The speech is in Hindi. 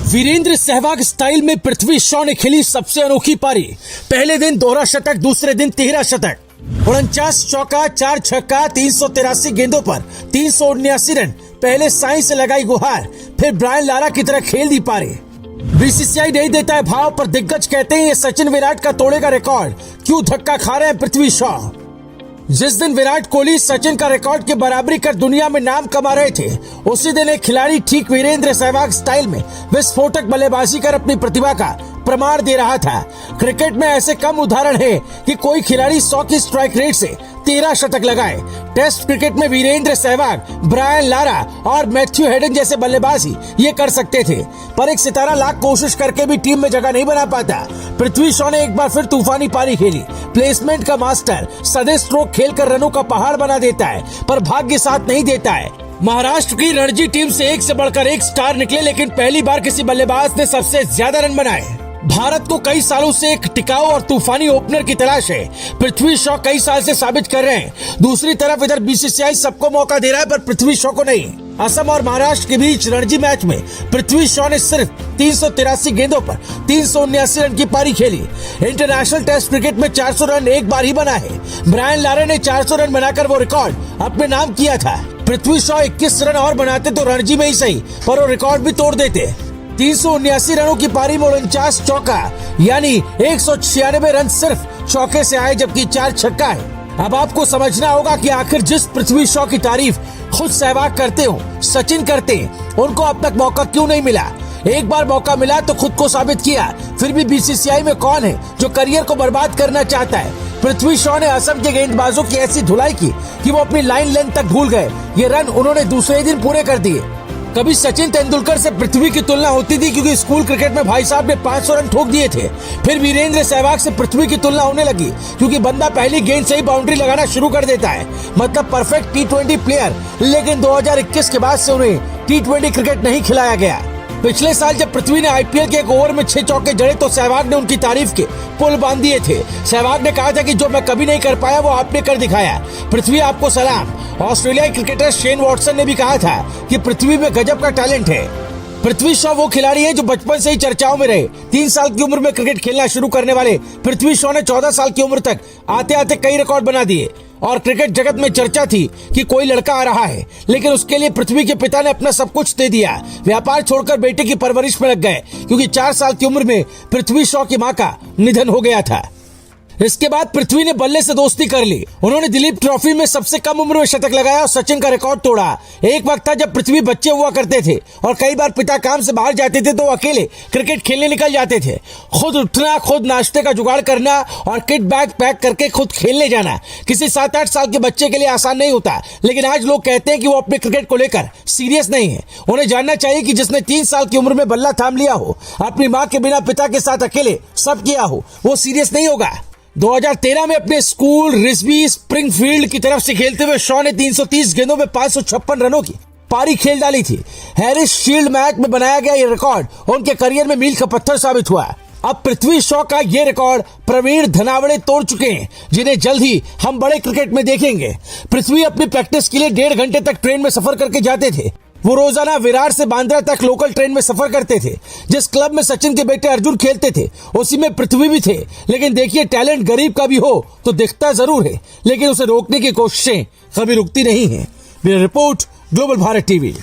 वीरेंद्र सहवाग स्टाइल में पृथ्वी शॉ ने खेली सबसे अनोखी पारी। पहले दिन दोहरा शतक, दूसरे दिन तिहरा शतक, 49 चौका, 4 छक्का, 383 गेंदों पर 379 रन। पहले साई से लगाई गुहार, फिर ब्रायन लारा की तरह खेल दी पारी। बीसीसीआई नहीं देता है भाव, पर दिग्गज कहते हैं ये सचिन विराट का तोड़ेगा रिकॉर्ड। क्यों धक्का खा रहे हैं पृथ्वी शॉ? जिस दिन विराट कोहली सचिन का रिकॉर्ड की बराबरी कर दुनिया में नाम कमा रहे थे, उसी दिन एक खिलाड़ी ठीक वीरेंद्र सहवाग स्टाइल में विस्फोटक बल्लेबाजी कर अपनी प्रतिभा का प्रमाण दे रहा था। क्रिकेट में ऐसे कम उदाहरण हैं कि कोई खिलाड़ी 100 की स्ट्राइक रेट से 13 शतक लगाए। टेस्ट क्रिकेट में वीरेंद्र सहवाग, ब्रायन लारा और मैथ्यू हेडन जैसे बल्लेबाज ही ये कर सकते थे, पर एक सितारा लाख कोशिश करके भी टीम में जगह नहीं बना पाता। पृथ्वी शॉ ने एक बार फिर तूफानी पारी खेली। प्लेसमेंट का मास्टर, सदे स्ट्रोक खेलकर रनों का पहाड़ बना देता है, पर भाग्य साथ नहीं देता है। महाराष्ट्र की रणजी टीम से एक से बढ़कर एक स्टार निकले, लेकिन पहली बार किसी बल्लेबाज ने सबसे ज्यादा रन बनाए। भारत को कई सालों से एक टिकाऊ और तूफानी ओपनर की तलाश है। पृथ्वी शॉ कई साल से साबित कर रहे हैं। दूसरी तरफ इधर बीसीसीआई सबको मौका दे रहा है, पर पृथ्वी शॉ को नहीं। असम और महाराष्ट्र के बीच रणजी मैच में पृथ्वी शॉ ने सिर्फ 383 गेंदों पर 379 रन की पारी खेली। इंटरनेशनल टेस्ट क्रिकेट में 400 रन एक बार ही बना है। ब्रायन लारा ने 400 रन बनाकर वो रिकॉर्ड अपने नाम किया था। पृथ्वी शॉ 21 रन और बनाते तो रणजी में ही सही, पर वो रिकॉर्ड भी तोड़ देते। 379 रनों की पारी में 49 चौका यानी 196 रन सिर्फ चौके से आए, जबकि 4 छक्का है। अब आपको समझना होगा कि आखिर जिस पृथ्वी शॉ की तारीफ खुद सहवाग करते हो, सचिन करते, उनको अब तक मौका क्यों नहीं मिला? एक बार मौका मिला तो खुद को साबित किया। फिर भी बीसीसीआई में कौन है जो करियर को बर्बाद करना चाहता है? पृथ्वी शॉ ने असम के गेंदबाजों की ऐसी धुलाई की कि वो अपनी लाइन लेंथ तक भूल गए। ये रन उन्होंने दूसरे दिन पूरे कर दिए। कभी सचिन तेंदुलकर से पृथ्वी की तुलना होती थी, क्योंकि स्कूल क्रिकेट में भाई साहब ने 500 रन ठोक दिए थे। फिर वीरेंद्र सहवाग से पृथ्वी की तुलना होने लगी, क्योंकि बंदा पहली गेंद से ही बाउंड्री लगाना शुरू कर देता है, मतलब परफेक्ट T20 प्लेयर। लेकिन 2021 के बाद से उन्हें T20 क्रिकेट नहीं खिलाया गया। पिछले साल जब पृथ्वी ने IPL के एक ओवर में 6 चौके जड़े, तो सहवाग ने उनकी तारीफ के पुल बांध दिए थे। सहवाग ने कहा था कि जो मैं कभी नहीं कर पाया वो आपने कर दिखाया। पृथ्वी आपको सलाम। ऑस्ट्रेलियाई क्रिकेटर शेन वॉटसन ने भी कहा था कि पृथ्वी में गजब का टैलेंट है। पृथ्वी शॉ वो खिलाड़ी है जो बचपन से ही चर्चाओं में रहे। 3 साल की उम्र में क्रिकेट खेलना शुरू करने वाले पृथ्वी शॉ ने 14 साल की उम्र तक आते आते कई रिकॉर्ड बना दिए, और क्रिकेट जगत में चर्चा थी कि कोई लड़का आ रहा है। लेकिन उसके लिए पृथ्वी के पिता ने अपना सब कुछ दे दिया। व्यापार छोड़कर बेटे की परवरिश में लग गए, क्योंकि 4 साल की उम्र में पृथ्वी शॉ की मां का निधन हो गया था। इसके बाद पृथ्वी ने बल्ले से दोस्ती कर ली। उन्होंने दिलीप ट्रॉफी में सबसे कम उम्र में शतक लगाया और सचिन का रिकॉर्ड तोड़ा। एक वक्त था जब पृथ्वी बच्चे हुआ करते थे और कई बार पिता काम से बाहर जाते थे तो अकेले क्रिकेट खेलने निकल जाते थे। खुद उठना, खुद नाश्ते का जुगाड़ करना और किट बैग पैक करके खुद खेलने जाना किसी 7-8 साल के बच्चे के लिए आसान नहीं होता। लेकिन आज लोग कहते हैं कि वो अपने क्रिकेट को लेकर सीरियस नहीं है। उन्हें जानना चाहिए कि जिसने 3 साल की उम्र में बल्ला थाम लिया हो, अपनी माँ के बिना पिता के साथ अकेले सब किया हो, वो सीरियस नहीं होगा। 2013 में अपने स्कूल रिस्बी स्प्रिंगफील्ड की तरफ से खेलते हुए शॉ ने 330 गेंदों में 556 रनों की पारी खेल डाली थी। हैरिस शील्ड मैच में बनाया गया ये रिकॉर्ड उनके करियर में मील का पत्थर साबित हुआ। अब पृथ्वी शॉ का ये रिकॉर्ड प्रवीण धनावड़े तोड़ चुके हैं, जिन्हें जल्द ही हम बड़े क्रिकेट में देखेंगे। पृथ्वी अपनी प्रैक्टिस के लिए 1.5 घंटे तक ट्रेन में सफर करके जाते थे। वो रोजाना विरार से बांद्रा तक लोकल ट्रेन में सफर करते थे। जिस क्लब में सचिन के बेटे अर्जुन खेलते थे, उसी में पृथ्वी भी थे। लेकिन देखिए, टैलेंट गरीब का भी हो तो दिखता जरूर है, लेकिन उसे रोकने की कोशिशें कभी रुकती नहीं है। Bureau report, global Bharat TV.